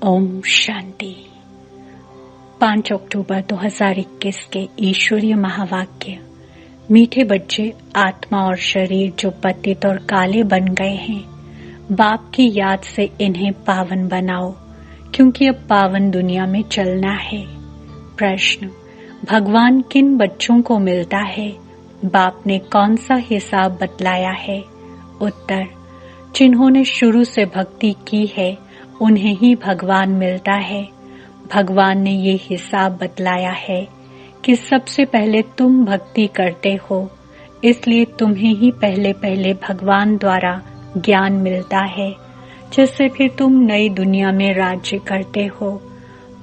ओम शांति। 5 अक्टूबर 2021 के ईश्वरीय महावाक्य। मीठे बच्चे, आत्मा और शरीर जो पतित और काले बन गए हैं, बाप की याद से इन्हें पावन बनाओ, क्योंकि अब पावन दुनिया में चलना है। प्रश्न: भगवान किन बच्चों को मिलता है? बाप ने कौन सा हिसाब बतलाया है? उत्तर: जिन्होंने शुरू से भक्ति की है उन्हें ही भगवान मिलता है। भगवान ने ये हिसाब बतलाया है कि सबसे पहले तुम भक्ति करते हो, इसलिए तुम्हें ही पहले पहले भगवान द्वारा ज्ञान मिलता है, जिससे फिर तुम नई दुनिया में राज्य करते हो।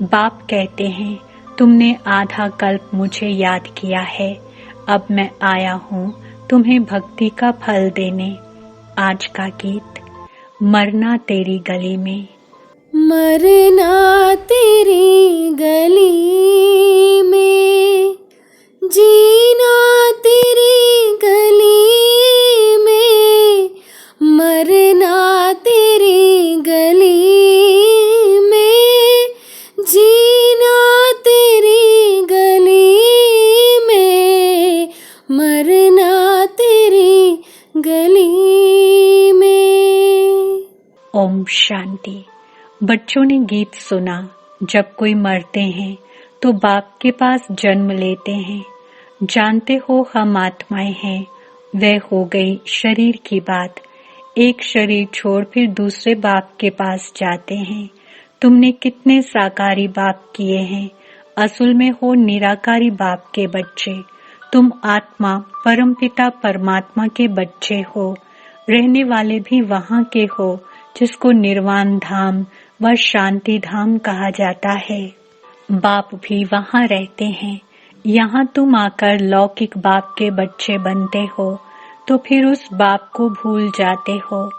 बाप कहते हैं, तुमने आधा कल्प मुझे याद किया है, अब मैं आया हूँ तुम्हें भक्ति का फल देने। आज का गीत। मरना तेरी गली में। मरना तेरी गली में, जीना तेरी गली में, मरना तेरी गली में, जीना तेरी गली में, मरना तेरी गली में। ओम शांति। बच्चों ने गीत सुना, जब कोई मरते हैं तो बाप के पास जन्म लेते हैं। जानते हो हम आत्माएं हैं, वह हो गई शरीर की बात। एक शरीर छोड़ फिर दूसरे बाप के पास जाते हैं। तुमने कितने साकारी बाप किए हैं, असल में हो निराकारी बाप के बच्चे। तुम आत्मा परमपिता परमात्मा के बच्चे हो, रहने वाले भी वहाँ के हो जिसको निर्वाण धाम व शांति धाम कहा जाता है। बाप भी वहाँ रहते हैं। यहाँ तुम आकर लौकिक बाप के बच्चे बनते हो तो फिर उस बाप को भूल जाते हो।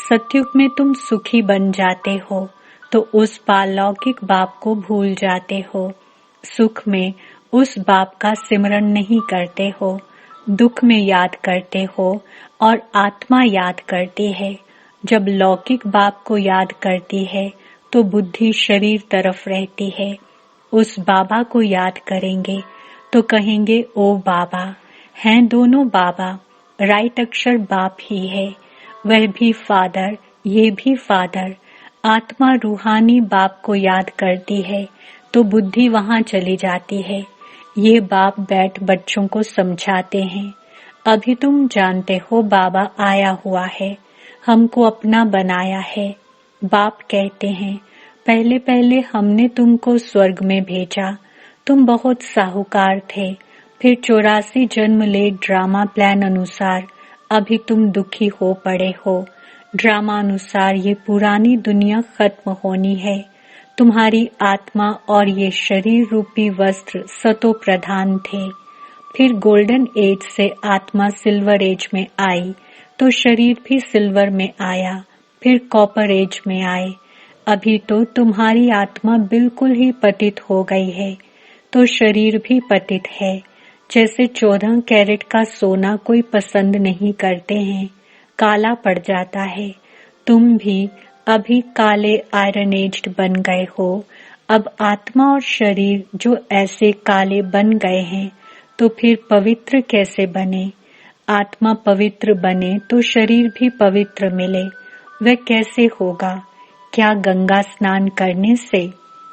सतयुग में तुम सुखी बन जाते हो तो उस पारलौकिक बाप को भूल जाते हो। सुख में उस बाप का सिमरन नहीं करते हो, दुख में याद करते हो और आत्मा याद करती है। जब लौकिक बाप को याद करती है तो बुद्धि शरीर तरफ रहती है। उस बाबा को याद करेंगे तो कहेंगे ओ बाबा। हैं दोनों बाबा, राइट अक्षर बाप ही है, वह भी फादर, ये भी फादर। आत्मा रूहानी बाप को याद करती है तो बुद्धि वहाँ चली जाती है। ये बाप बैठ बच्चों को समझाते हैं। अभी तुम जानते हो बाबा आया हुआ है, हमको अपना बनाया है। बाप कहते हैं, पहले पहले हमने तुमको स्वर्ग में भेजा, तुम बहुत साहूकार थे, फिर 84 जन्म ले ड्रामा प्लान अनुसार अभी तुम दुखी हो पड़े हो। ड्रामा अनुसार ये पुरानी दुनिया खत्म होनी है। तुम्हारी आत्मा और ये शरीर रूपी वस्त्र सतो प्रधान थे। फिर गोल्डन एज से आत्मा सिल्वर एज में आई तो शरीर भी सिल्वर में आया, फिर कॉपर एज में आए। अभी तो तुम्हारी आत्मा बिल्कुल ही पतित हो गई है तो शरीर भी पतित है। जैसे 14 कैरेट का सोना कोई पसंद नहीं करते हैं, काला पड़ जाता है। तुम भी अभी काले आयरन एज्ड बन गए हो। अब आत्मा और शरीर जो ऐसे काले बन गए हैं तो फिर पवित्र कैसे बने? आत्मा पवित्र बने तो शरीर भी पवित्र मिले, वह कैसे होगा? क्या गंगा स्नान करने से?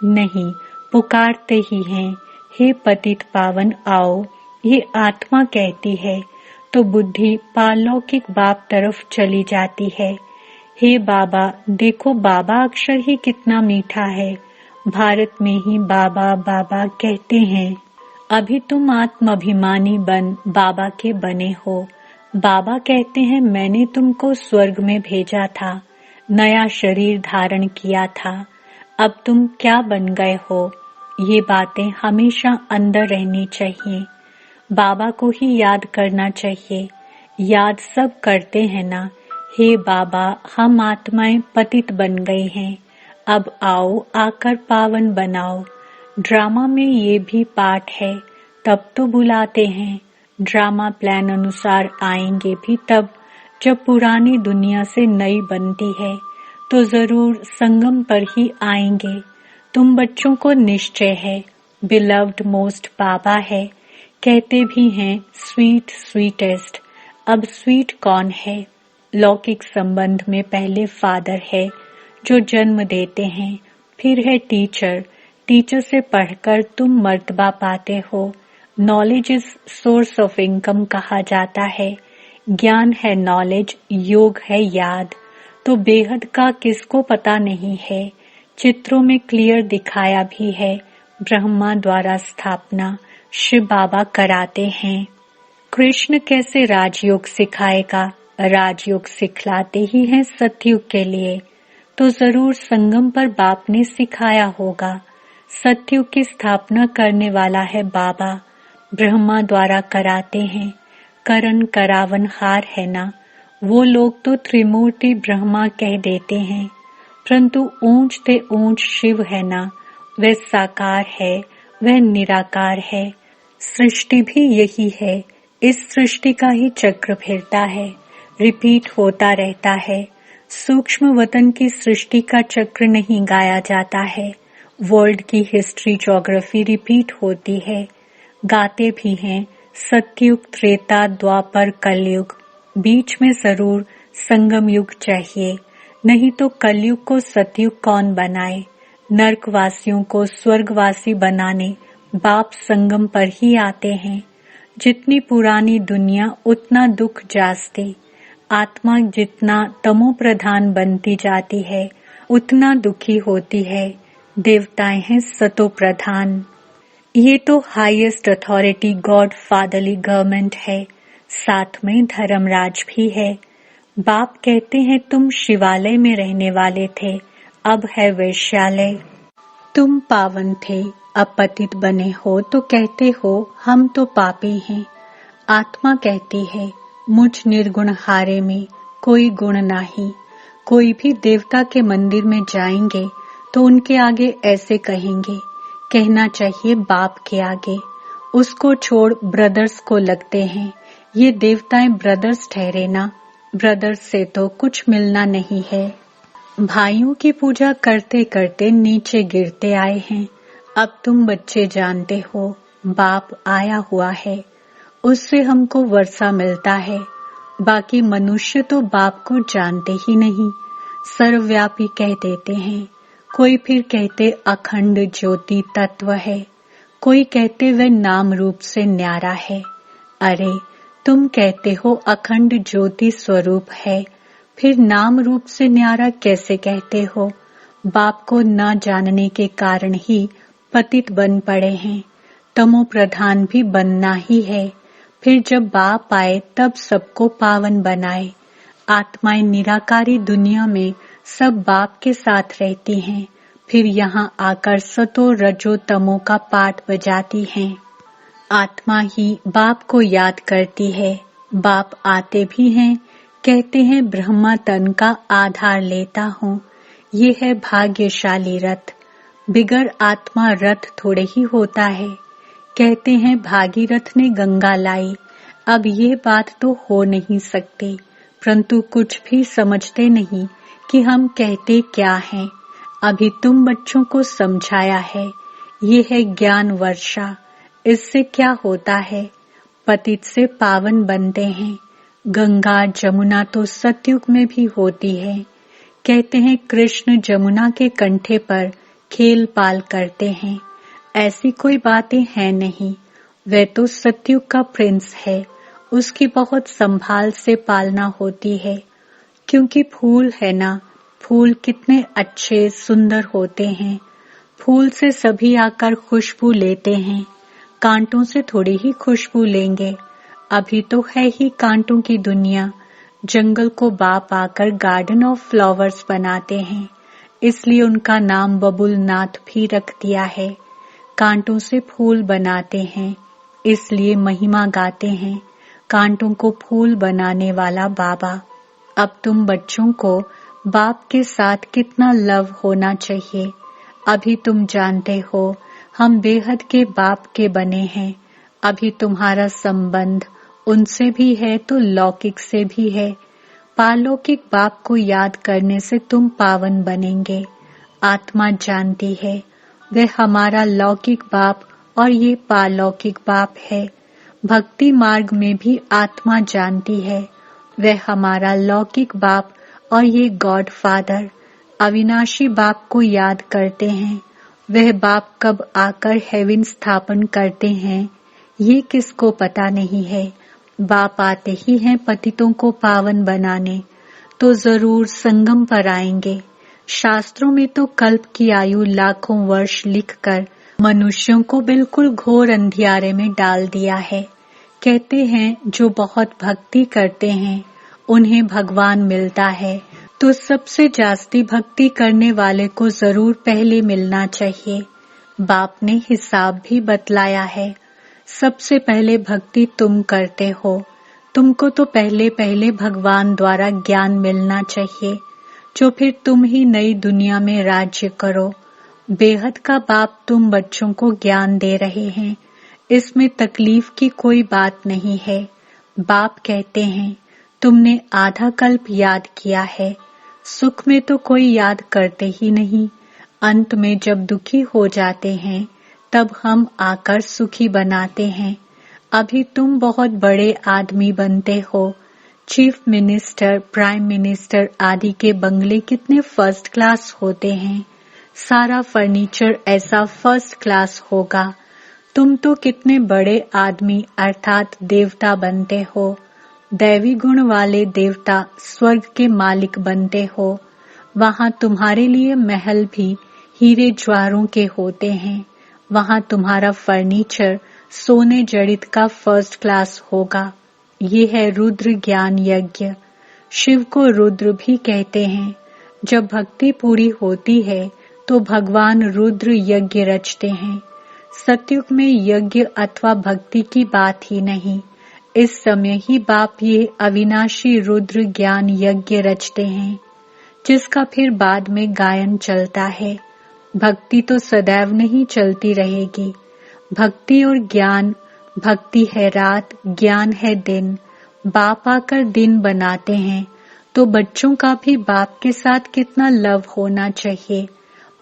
नहीं, पुकारते ही हैं, हे पतित पावन आओ, ये आत्मा कहती है तो बुद्धि पारलौकिक बाप तरफ चली जाती है। हे बाबा, देखो बाबा अक्षर ही कितना मीठा है। भारत में ही बाबा बाबा कहते हैं। अभी तुम आत्माभिमानी बन बाबा के बने हो। बाबा कहते हैं, मैंने तुमको स्वर्ग में भेजा था, नया शरीर धारण किया था, अब तुम क्या बन गए हो? ये बातें हमेशा अंदर रहनी चाहिए। बाबा को ही याद करना चाहिए। याद सब करते हैं ना, हे बाबा हम आत्माएं पतित बन गई हैं, अब आओ आकर पावन बनाओ। ड्रामा में ये भी पाठ है, तब तो बुलाते हैं। ड्रामा प्लान अनुसार आएंगे भी तब, जब पुरानी दुनिया से नई बनती है, तो जरूर संगम पर ही आएंगे। तुम बच्चों को निश्चय है, बिलव्ड मोस्ट बाबा है, कहते भी हैं स्वीट स्वीटेस्ट। अब स्वीट कौन है? लौकिक संबंध में पहले फादर है जो जन्म देते हैं, फिर है टीचर। टीचर से पढ़कर तुम मर्तबा पाते हो। Knowledge is source of income कहा जाता है। ज्ञान है नॉलेज, योग है याद। तो बेहद का किसको पता नहीं है। चित्रों में क्लियर दिखाया भी है, ब्रह्मा द्वारा स्थापना शिव बाबा कराते हैं। कृष्ण कैसे राजयोग सिखाएगा? राजयोग सिखलाते ही हैं सतयुग के लिए, तो जरूर संगम पर बाप ने सिखाया होगा। सतयुग की स्थापना करने वाला है बाबा, ब्रह्मा द्वारा कराते हैं। करण करावन हार है ना, वो लोग तो त्रिमूर्ति ब्रह्मा कह देते हैं, परंतु ऊंच ते ऊंच शिव है ना, वह साकार है, वह निराकार है। सृष्टि भी यही है, इस सृष्टि का ही चक्र फिरता है, रिपीट होता रहता है। सूक्ष्म वतन की सृष्टि का चक्र नहीं गाया जाता है। वर्ल्ड की हिस्ट्री ज्योग्राफी रिपीट होती है। गाते भी हैं सतयुग त्रेता द्वापर कलयुग, बीच में जरूर संगम युग चाहिए, नहीं तो कलयुग को सतयुग कौन बनाए। नरकवासियों को स्वर्गवासी बनाने बाप संगम पर ही आते हैं। जितनी पुरानी दुनिया उतना दुख जास्ती, आत्मा जितना तमो प्रधान बनती जाती है उतना दुखी होती है। देवताएं हैं सतो प्रधान। ये तो highest authority God fatherly government है, साथ में धर्मराज भी है। बाप कहते हैं तुम शिवालय में रहने वाले थे, अब है वैश्यालय। तुम पावन थे, अब पतित बने हो तो कहते हो हम तो पापी हैं। आत्मा कहती है मुझ निर्गुण हारे में कोई गुण नहीं। कोई भी देवता के मंदिर में जाएंगे तो उनके आगे ऐसे कहेंगे, कहना चाहिए बाप के आगे। उसको छोड़ ब्रदर्स को लगते हैं, ये देवताएं ब्रदर्स ठहरे ना, ब्रदर्स से तो कुछ मिलना नहीं है। भाइयों की पूजा करते करते नीचे गिरते आए हैं। अब तुम बच्चे जानते हो बाप आया हुआ है, उससे हमको वर्षा मिलता है। बाकी मनुष्य तो बाप को जानते ही नहीं, सर्वव्यापी कह देते हैं। कोई फिर कहते अखंड ज्योति तत्व है, कोई कहते वह नाम रूप से न्यारा है। अरे तुम कहते हो अखंड ज्योति स्वरूप है, फिर नाम रूप से न्यारा कैसे कहते हो? बाप को न जानने के कारण ही पतित बन पड़े हैं। तमो प्रधान भी बनना ही है, फिर जब बाप आए तब सबको पावन बनाए। आत्माएं निराकारी दुनिया में सब बाप के साथ रहती हैं, फिर यहाँ आकर सतो रजो तमो का पाठ बजाती हैं। आत्मा ही बाप को याद करती है। बाप आते भी हैं, कहते हैं ब्रह्मा तन का आधार लेता हूँ। ये है भाग्यशाली रथ, बिगर आत्मा रथ थोड़े ही होता है। कहते हैं भागीरथ ने गंगा लाई, अब ये बात तो हो नहीं सकती, परंतु कुछ भी समझते नहीं कि हम कहते क्या हैं। अभी तुम बच्चों को समझाया है, ये है ज्ञान वर्षा। इससे क्या होता है? पतित से पावन बनते हैं। गंगा जमुना तो सतयुग में भी होती है। कहते हैं कृष्ण जमुना के कंठे पर खेल पाल करते हैं, ऐसी कोई बातें हैं नहीं। वह तो सतयुग का प्रिंस है, उसकी बहुत संभाल से पालना होती है। क्योंकि फूल है ना, फूल कितने अच्छे सुंदर होते हैं। फूल से सभी आकर खुशबू लेते हैं, कांटों से थोड़ी ही खुशबू लेंगे। अभी तो है ही कांटों की दुनिया। जंगल को बाप आकर गार्डन ऑफ फ्लावर्स बनाते हैं, इसलिए उनका नाम बबुल नाथ भी रख दिया है। कांटों से फूल बनाते हैं, इसलिए महिमा गाते हैं। कांटों को फूल बनाने वाला बाबा। अब तुम बच्चों को बाप के साथ कितना लव होना चाहिए। अभी तुम जानते हो हम बेहद के बाप के बने हैं। अभी तुम्हारा संबंध उनसे भी है तो लौकिक से भी है। पारलौकिक बाप को याद करने से तुम पावन बनेंगे। आत्मा जानती है वह हमारा लौकिक बाप और ये पारलौकिक बाप है। भक्ति मार्ग में भी आत्मा जानती है वह हमारा लौकिक बाप और ये गॉड फादर अविनाशी बाप को याद करते हैं। वह बाप कब आकर हेवन स्थापन करते हैं ये किसको पता नहीं है। बाप आते ही हैं पतितों को पावन बनाने, तो जरूर संगम पर आएंगे। शास्त्रों में तो कल्प की आयु लाखों वर्ष लिखकर मनुष्यों को बिल्कुल घोर अंधियारे में डाल दिया है। कहते हैं जो बहुत भक्ति करते हैं उन्हें भगवान मिलता है, तो सबसे जास्ती भक्ति करने वाले को जरूर पहले मिलना चाहिए। बाप ने हिसाब भी बतलाया है। सबसे पहले भक्ति तुम करते हो, तुमको तो पहले पहले भगवान द्वारा ज्ञान मिलना चाहिए, जो फिर तुम ही नई दुनिया में राज्य करो। बेहद का बाप तुम बच्चों को ज्ञान दे रहे हैं, इसमें तकलीफ की कोई बात नहीं है। बाप कहते हैं तुमने आधा कल्प याद किया है, सुख में तो कोई याद करते ही नहीं। अंत में जब दुखी हो जाते हैं तब हम आकर सुखी बनाते हैं। अभी तुम बहुत बड़े आदमी बनते हो। चीफ मिनिस्टर, प्राइम मिनिस्टर आदि के बंगले कितने फर्स्ट क्लास होते हैं। सारा फर्नीचर ऐसा फर्स्ट क्लास होगा। तुम तो कितने बड़े आदमी अर्थात देवता बनते हो। दैवी गुण वाले देवता स्वर्ग के मालिक बनते हो। वहां तुम्हारे लिए महल भी हीरे ज्वारों के होते हैं। वहां तुम्हारा फर्नीचर सोने जड़ित का फर्स्ट क्लास होगा। ये है रुद्र ज्ञान यज्ञ। शिव को रुद्र भी कहते हैं। जब भक्ति पूरी होती है तो भगवान रुद्र यज्ञ रचते हैं। सतयुग में यज्ञ अथवा भक्ति की बात ही नहीं। इस समय ही बाप ये अविनाशी रुद्र ज्ञान यज्ञ रचते हैं, जिसका फिर बाद में गायन चलता है। भक्ति तो सदैव नहीं चलती रहेगी। भक्ति और ज्ञान, भक्ति है रात, ज्ञान है दिन। बाप आकर दिन बनाते हैं, तो बच्चों का भी बाप के साथ कितना लव होना चाहिए।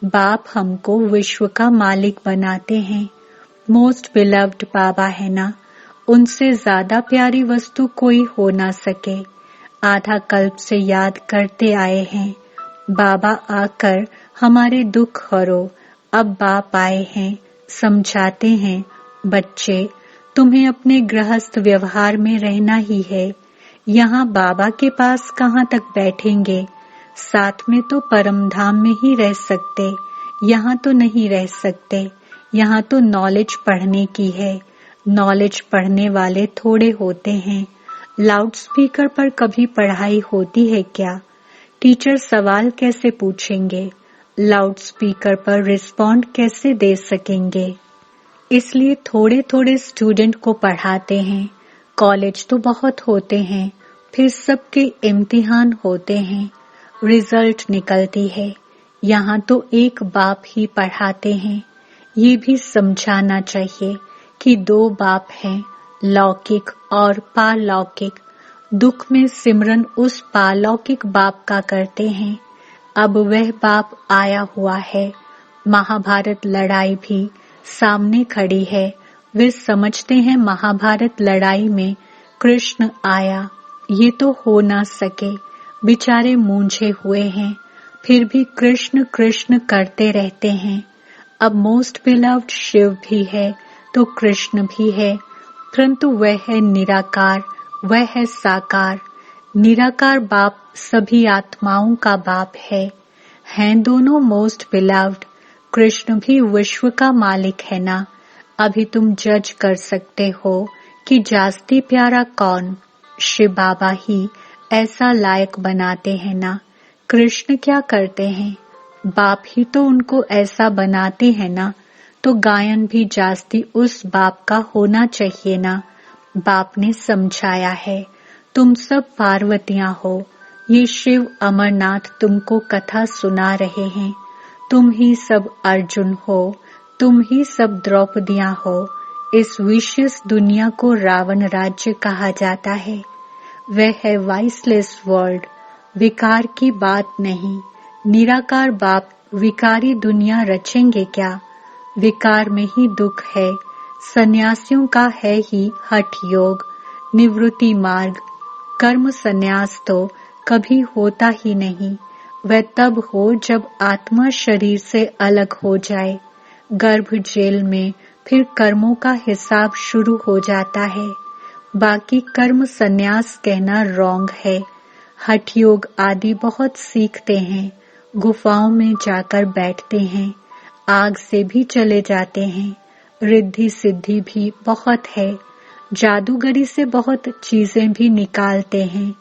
बाप हमको विश्व का मालिक बनाते हैं। मोस्ट बिलव्ड बाबा है ना, उनसे ज्यादा प्यारी वस्तु कोई हो ना सके। आधा कल्प से याद करते आए हैं। बाबा आकर हमारे दुख हरो। अब बाप आए हैं, समझाते हैं बच्चे तुम्हें अपने गृहस्थ व्यवहार में रहना ही है। यहाँ बाबा के पास कहाँ तक बैठेंगे। साथ में तो परम धाम में ही रह सकते, यहाँ तो नहीं रह सकते। यहाँ तो नॉलेज पढ़ने की है। नॉलेज पढ़ने वाले थोड़े होते हैं। लाउड स्पीकर पर कभी पढ़ाई होती है क्या? टीचर सवाल कैसे पूछेंगे? लाउड स्पीकर पर रिस्पॉन्ड कैसे दे सकेंगे? इसलिए थोड़े थोड़े स्टूडेंट को पढ़ाते हैं। कॉलेज तो बहुत होते हैं, फिर सबके इम्तिहान होते हैं, रिजल्ट निकलती है। यहाँ तो एक बाप ही पढ़ाते हैं। ये भी समझाना चाहिए कि दो बाप हैं, लौकिक और पारलौकिक। दुख में सिमरन उस पारलौकिक बाप का करते हैं। अब वह बाप आया हुआ है। महाभारत लड़ाई भी सामने खड़ी है। वे समझते हैं महाभारत लड़ाई में कृष्ण आया। ये तो हो ना सके, बेचारे मूंझे हुए हैं, फिर भी कृष्ण कृष्ण करते रहते हैं। अब मोस्ट बिलव्ड शिव भी है तो कृष्ण भी है, परंतु वह है निराकार, वह है साकार। निराकार बाप सभी आत्माओं का बाप है। हैं दोनों मोस्ट बिलव्ड। कृष्ण भी विश्व का मालिक है ना। अभी तुम जज कर सकते हो कि जास्ती प्यारा कौन। शिव बाबा ही ऐसा लायक बनाते हैं ना। कृष्ण क्या करते हैं? बाप ही तो उनको ऐसा बनाते हैं ना। तो गायन भी जास्ती उस बाप का होना चाहिए ना। बाप ने समझाया है, तुम सब पार्वतियां हो। ये शिव अमरनाथ तुमको कथा सुना रहे हैं। तुम ही सब अर्जुन हो, तुम ही सब द्रौपदियां हो। इस विशेष दुनिया को रावण राज्य कहा जाता है। वह है वाइसलेस वर्ल्ड, विकार की बात नहीं। निराकार बाप विकारी दुनिया रचेंगे क्या? विकार में ही दुख है। सन्यासियों का है ही हठ योग, निवृत्ति मार्ग। कर्म सन्यास तो कभी होता ही नहीं। वह तब हो जब आत्मा शरीर से अलग हो जाए। गर्भ जेल में फिर कर्मों का हिसाब शुरू हो जाता है। बाकी कर्म सन्यास कहना रॉन्ग है। हठ योग आदि बहुत सीखते हैं, गुफाओं में जाकर बैठते हैं, आग से भी चले जाते हैं। रिद्धि सिद्धि भी बहुत है, जादूगरी से बहुत चीजें भी निकालते हैं।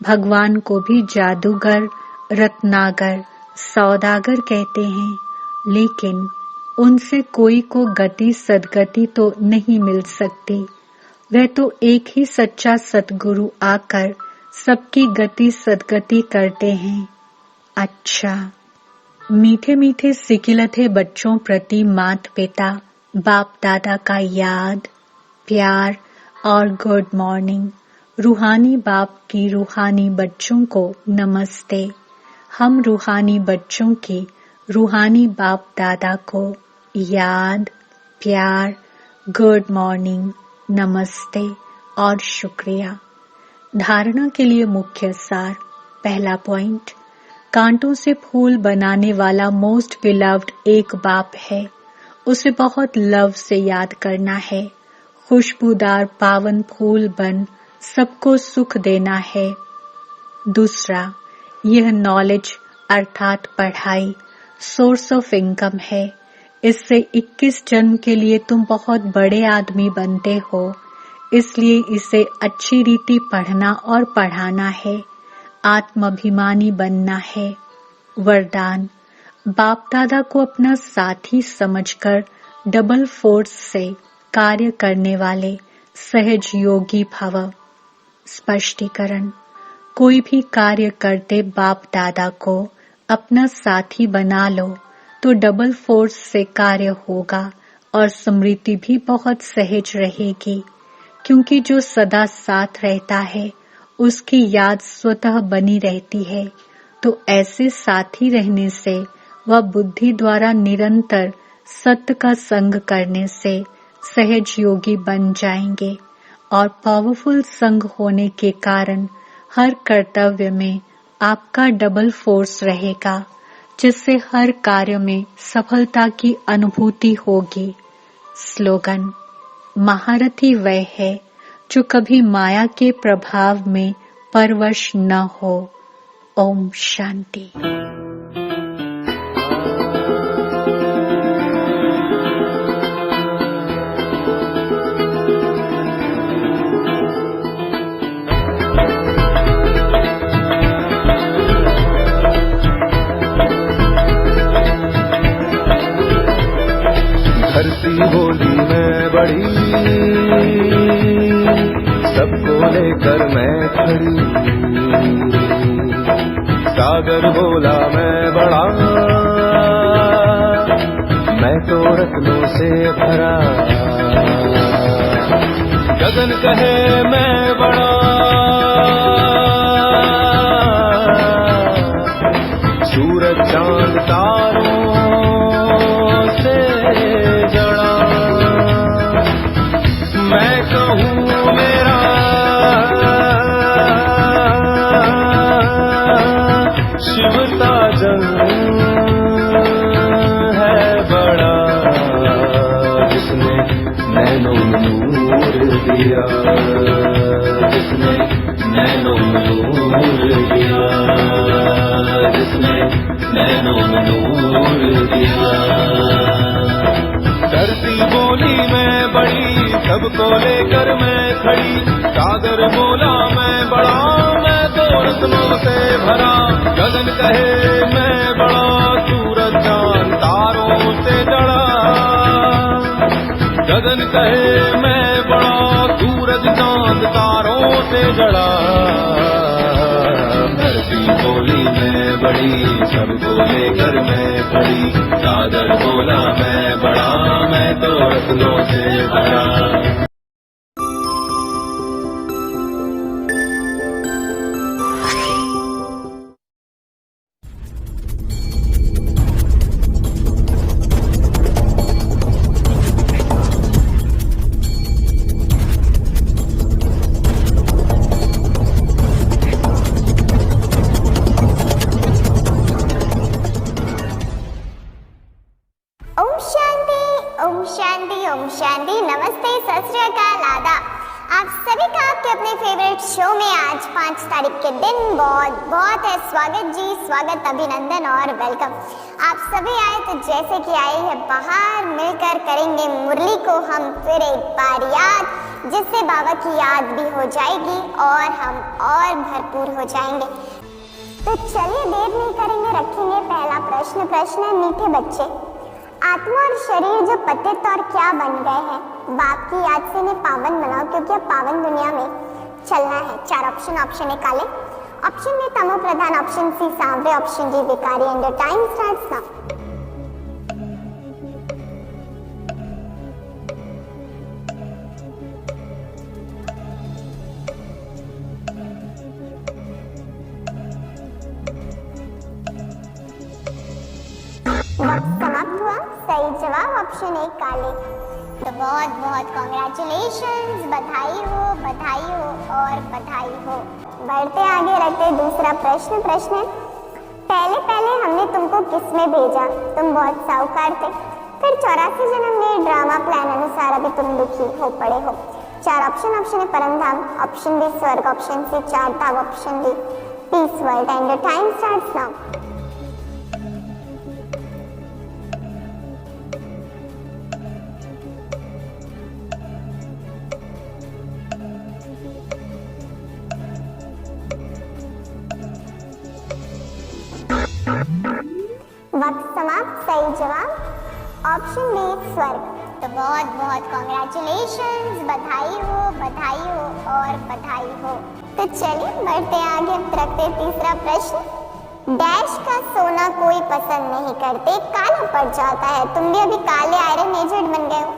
भगवान को भी जादूगर, रत्नागर, सौदागर कहते हैं, लेकिन उनसे कोई को गति सदगति तो नहीं मिल सकती। वह तो एक ही सच्चा सतगुरु आकर सबकी गति सदगति करते हैं। अच्छा, मीठे मीठे सिकिलथे बच्चों प्रति मात पिता बाप दादा का याद, प्यार और गुड मॉर्निंग। रूहानी बाप की रूहानी बच्चों को नमस्ते। हम रूहानी बच्चों की रूहानी बाप दादा को याद, प्यार, गुड मॉर्निंग, नमस्ते और शुक्रिया। धारणा के लिए मुख्य सार। पहला पॉइंट, कांटों से फूल बनाने वाला मोस्ट बिलव्ड एक बाप है। उसे बहुत लव से याद करना है। खुशबूदार पावन फूल बन सबको सुख देना है। दूसरा, यह नॉलेज अर्थात पढ़ाई सोर्स ऑफ इनकम है। इससे 21 जन्म के लिए तुम बहुत बड़े आदमी बनते हो, इसलिए इसे अच्छी रीति पढ़ना और पढ़ाना है। आत्माभिमानी बनना है। वरदान, बाप दादा को अपना साथी समझकर डबल फोर्स से कार्य करने वाले सहज योगी भव। स्पष्टीकरण, कोई भी कार्य करते बाप दादा को अपना साथी बना लो तो डबल फोर्स से कार्य होगा और स्मृति भी बहुत सहज रहेगी, क्योंकि जो सदा साथ रहता है उसकी याद स्वतः बनी रहती है। तो ऐसे साथी रहने से वह बुद्धि द्वारा निरंतर सत्य का संग करने से सहज योगी बन जाएंगे और पावरफुल संग होने के कारण हर कर्तव्य में आपका डबल फोर्स रहेगा, जिससे हर कार्य में सफलता की अनुभूति होगी। स्लोगन, महारथी वह है जो कभी माया के प्रभाव में परवश न हो। ओम शांति। धरती बोली मैं बड़ी, सबको लेकर मैं खड़ी। सागर बोला मैं बड़ा, मैं तो रत्नों से भरा। गगन कहे मैं बड़ा, सूरज चांद तारों से जड़ा। मैं कहूँ मेरा शिवता जंग है बड़ा, जिसने नैनो नूर दिया, जिसने नैनो नूर दिया, जिसने नैनो नूर दिया। धरती बोली मैं बड़ी, सबको लेकर मैं खड़ी। सागर बोला मैं बड़ा, मैं तो रत्नों से भरा। गगन कहे मैं बड़ा, सूरज चांद तारों से जड़ा। गगन कहे मैं बड़ा, सूरज सूरज चांद तारों से जड़ा। धरती बोली मैं बड़ी, सबको लेकर मैं खड़ी। सागर बोला मैं बड़ा, मैं तो रत्नों से भरा। ओम शांति ओम शांति। नमस्ते, सत श्री अकाल, आदाब। आप सभी का आपके अपने फेवरेट शो में आज 5 तारीख के दिन बहुत बहुत है स्वागत जी, स्वागत, अभिनंदन और वेलकम। आप सभी आए तो जैसे कि आए हैं बाहर, मिलकर करेंगे मुरली को हम फिर एक बार याद, जिससे बाबा की याद भी हो जाएगी और हम और भरपूर हो जाएंगे। तो चलिए देर नहीं करेंगे, रखेंगे पहला प्रश्न। प्रश्न है, मीठे बच्चे, आत्मा और शरीर जो पतित और क्या बन गए हैं, बाप की याद से इन्हें पावन बनाओ, क्योंकि अब पावन दुनिया में चलना है। 4 ऑप्शन। ऑप्शन ए काले, ऑप्शन बी तमो प्रधान, option C Sanwer, option D विकारी। And your time starts now. वक्त समाप्त हुआ। सही जवाब ऑप्शन ए काले। तो बहुत बहुत कॉन्ग्रेचुलेशंस, बधाई हो और बधाई हो। बढ़ते आगे, रखते दूसरा प्रश्न। प्रश्न है, पहले हमने तुमको किस में भेजा? तुम बहुत साहूकार थे, फिर 84 जन्म में ड्रामा प्लान अनुसार अभी तुम दुखी हो पड़े हो। 4 ऑप्शन। ऑप्शन ए परमधाम, ऑप्शन बी स्वर्ग, ऑप्शन सी चार धाम, option D peace world. And your time starts now. वक्त समाप्त। सही जवाब ऑप्शन बी स्वर्ग। तो बहुत बहुत कॉन्ग्रेचुलेशंस, बधाई हो और बधाई हो। तो चलिए बढ़ते आगे, रखते तीसरा प्रश्न। डैश का सोना कोई पसंद नहीं करते, काला पड़ जाता है। तुम भी अभी काले आयरन एजेड बन गए हो।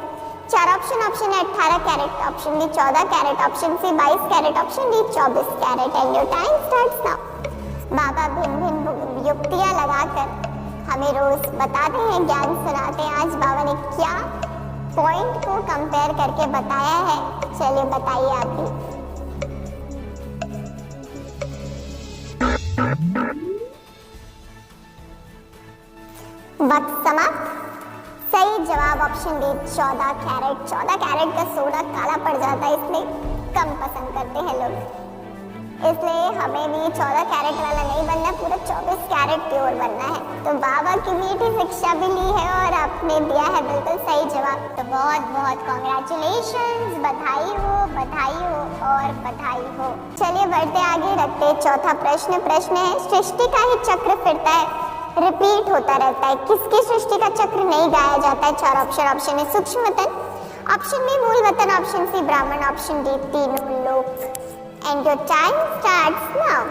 4 option. Option A 18 carat, option B 14 carat, option C 22 carat, option D 24 carat. And your time starts now. बाबा भिन्न भिन्न युक्तियां लगाकर हमें रोज बताते हैं, ज्ञान सुनाते हैं। आज बाबा ने क्या पॉइंट को कंपेयर करके बताया है, चलिए बताइए आप भी। वक्त समाप्त। सही जवाब ऑप्शन डी 14 कैरेट। 14 कैरेट का सोना काला पड़ जाता है, इसलिए कम पसंद करते हैं लोग। इसलिए हमें भी 14 कैरेट वाला नहीं बनना, पूरा 24 कैरेट प्योर बनना है। तो बाबा की मीठी शिक्षा भी ली है और आपने दिया है बिल्कुल सही जवाब। तो बहुत बहुत कॉन्ग्रेचुलेशंस, बधाई हो और बधाई हो। चलिए बढ़ते आगे, रखते चौथा प्रश्न। प्रश्न है, सृष्टि का ही चक्र फिरता है, रिपीट होता रहता है, किसकी सृष्टि का चक्र नहीं गाया जाता है? 4 ऑप्शन। ऑप्शन ए सूक्ष्म वतन, ऑप्शन बी मूल वतन, ऑप्शन सी ब्राह्मण, ऑप्शन डी तीनों लोक। And your time starts now.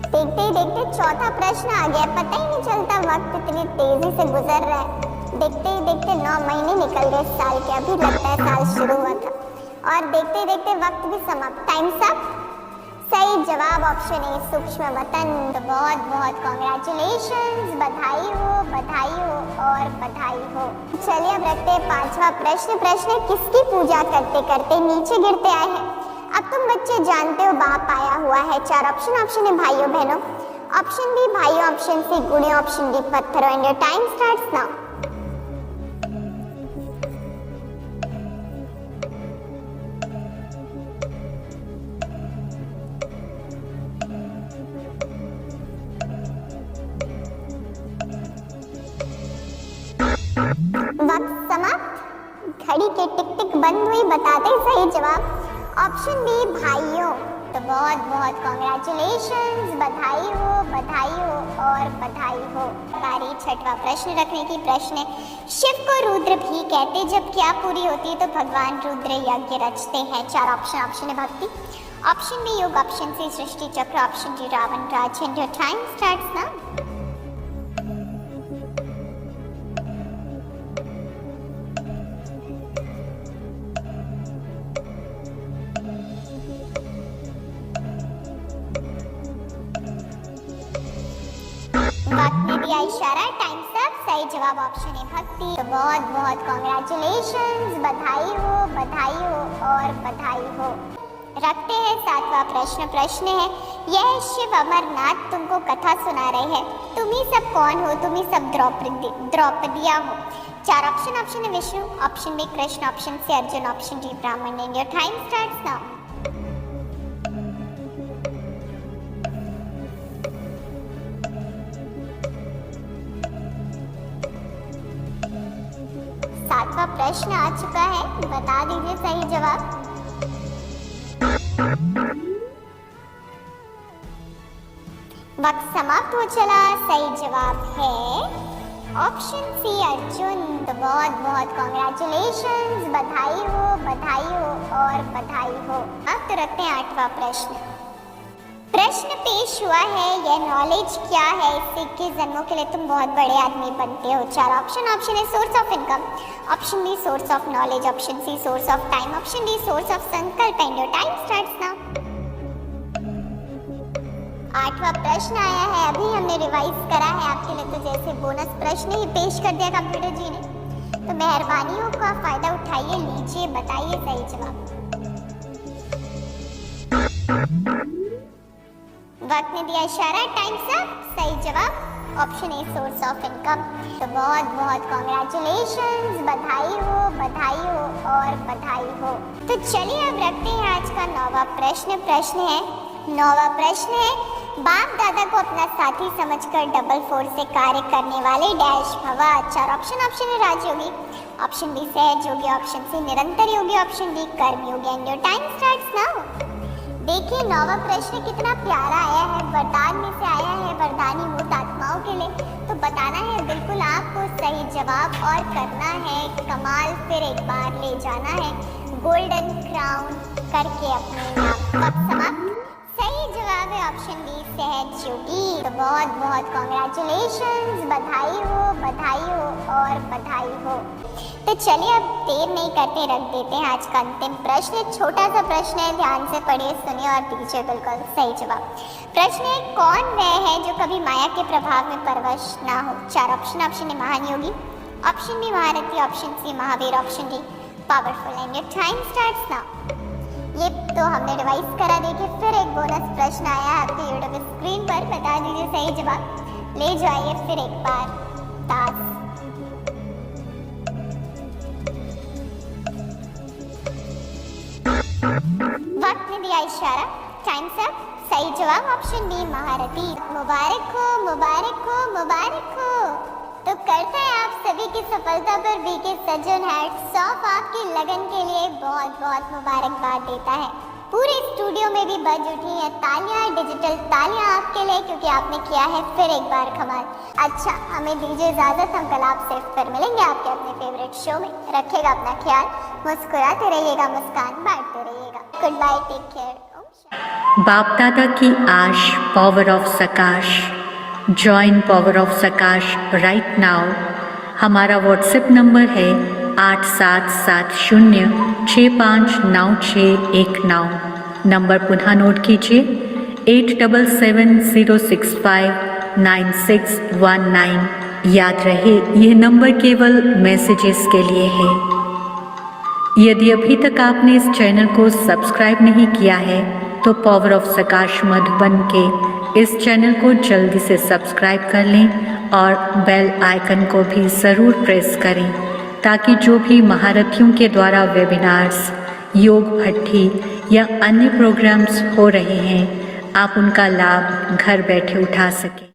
देखते ही देखते चौथा प्रश्न आ गया, पता ही नहीं चलता वक्त इतनी तेजी से गुजर रहा है। देखते ही देखते 9 महीने निकल गए साल के, अभी लगता है साल शुरू हुआ था। और देखते ही देखते वक्त भी समाप्त। Times up. सही जवाब ऑप्शन ए सूक्ष्म वतन। तो बहुत बहुत कॉन्ग्रेचुलेशंस, बधाई हो और बधाई हो। चलिए अब रखते हैं 5वां प्रश्न। प्रश्न, किसकी पूजा करते करते नीचे गिरते आए हैं? अब तुम बच्चे जानते हो बाप आया हुआ है। 4 ऑप्शन। ऑप्शन ए भाइयों बहनों, ऑप्शन बी भाइयों, ऑप्शन सी गुड़ियों, ऑप्शन डी पत्थरों। And your time starts now. वक्त समाप्त। घड़ी के टिक टिक बंद हुई, बताते सही जवाब ऑप्शन बी भाइयों। तो बहुत बहुत कॉन्ग्रेचुलेशंस, बधाई हो और बधाई हो। बारी छठवां प्रश्न रखने की। प्रश्न है, शिव को रुद्र भी कहते, जब क्या पूरी होती है तो भगवान रुद्र यज्ञ रचते हैं। चार ऑप्शन। ऑप्शन है भक्ति, ऑप्शन बी योग, ऑप्शन सी सृष्टि चक्र, ऑप्शन डी रावण राज। And your time starts now. वक्त ने दिया इशारा, टाइम्स अप। सही जवाब ऑप्शन है भक्ति। तो बहुत बहुत कॉन्ग्रेचुलेशंस, बधाई हो और बधाई हो। रखते हैं सातवां प्रश्न। प्रश्न है, यह शिव अमरनाथ तुमको कथा सुना रहे हैं। तुम ही सब कौन हो? तुम ही सब द्रौपदिया हो। चार option. Option A Vishnu, option B Krishna, option C Arjun, option D ब्राह्मण। And your time starts now. सातवां प्रश्न आ चुका है, बता दीजिए सही जवाब। वक्त समाप्त हो चला। सही जवाब है ऑप्शन सी अर्जुन। तो बहुत बहुत कॉन्ग्रेचुलेशंस, बधाई हो और बधाई हो। अब तो रखते हैं आठवां प्रश्न। प्रश्न पेश हुआ है, यह नॉलेज क्या है? इससे 21 जन्मों के लिए तुम बहुत बड़े आदमी बनते हो। चार option. Option A source of income, option B source of knowledge, option C source of time, option D source of संकल्प। And your time starts now. आठवां प्रश्न आया है, अभी हमने रिवाइज करा है आपके लिए, तो जैसे बोनस प्रश्न ही पेश कर दिया कंप्यूटर जी ने। तो मेहरबानी हो का फायदा उठाइए, लीजिए, बताइए सही जवाब। वक्त ने दिया इशारा, टाइम्स अप। सही जवाब option a source of income. तो बहुत बहुत कॉन्ग्रेचुलेशंस, बधाई हो और बधाई हो। तो चलिए अब रखते हैं आज का नौवां प्रश्न। नौवां प्रश्न है, बाप दादा को अपना साथी समझकर डबल फोर से कार्य करने वाले डैश भवा। चार ऑप्शन। ऑप्शन है राजयोगी, ऑप्शन बी सहज योगी, ऑप्शन सी निरंतर योगी, ऑप्शन डी कर्म योगी। And your time starts now. देखिए नौवां प्रश्न कितना प्यारा आया है, वरदान में से आया है, वरदानी भूत आत्माओं के लिए। तो बताना है बिल्कुल आपको सही जवाब और करना है कमाल, फिर एक बार ले जाना है गोल्डन क्राउन करके अपने नाम। वक्त समाप्त। सही जवाब है ऑप्शन बी सहज योगी। तो बहुत बहुत कॉन्ग्रेचुलेशंस, बधाई हो और बधाई हो। तो चलिए अब देर नहीं करते, रख देते हैं आज का अंतिम प्रश्न। छोटा सा प्रश्न है, ध्यान से पढ़िए, सुनिए और दीजिए बिल्कुल सही जवाब। प्रश्न है, कौन वह है जो कभी माया के प्रभाव में परवश ना हो? चार ऑप्शन। ऑप्शन है महान योगी, ऑप्शन बी महारथी, ऑप्शन सी महावीर, option D powerful. And your time starts now. ये तो हमने रिवाइज करा। देखिए फिर एक बोनस प्रश्न आया है आपके यूट्यूब स्क्रीन पर, बता दीजिए सही जवाब, ले जाइए फिर एक बार टास्क। वक्त ने दिया इशारा, टाइम्स अप। सही जवाब ऑप्शन बी महारथी। मुबारक हो। तो करता है आप सभी की सफलता पर बीके सज्जन हैट्स ऑफ आपकी लगन के लिए बहुत बहुत मुबारकबाद देता है। पूरे स्टूडियो में भी बज उठी है तालियां, डिजिटल तालियां आपके लिए, क्योंकि आपने किया है फिर एक बार कमाल। अच्छा हमें दीजिए इजाजत, हम कल आपसे फिर मिलेंगे आपके अपने फेवरेट शो में। रखिएगा अपना ख्याल, मुस्कुराते रहिएगा, मुस्कान बांटते रहिएगा। Good bye, take care. बाप दादा की आश, पावर ऑफ सकाश। जॉइन पावर ऑफ सकाश राइट नाउ। हमारा व्हाट्सएप नंबर है 8770659619। नंबर पुनः नोट कीजिए 8770659619। याद रहे यह नंबर केवल मैसेजेस के लिए है। यदि अभी तक आपने इस चैनल को सब्सक्राइब नहीं किया है तो पावर ऑफ सकाश मधुबन के इस चैनल को जल्दी से सब्सक्राइब कर लें और बेल आइकन को भी ज़रूर प्रेस करें, ताकि जो भी महारथियों के द्वारा वेबिनार्स, योग भट्ठी या अन्य प्रोग्राम्स हो रहे हैं, आप उनका लाभ घर बैठे उठा सकें।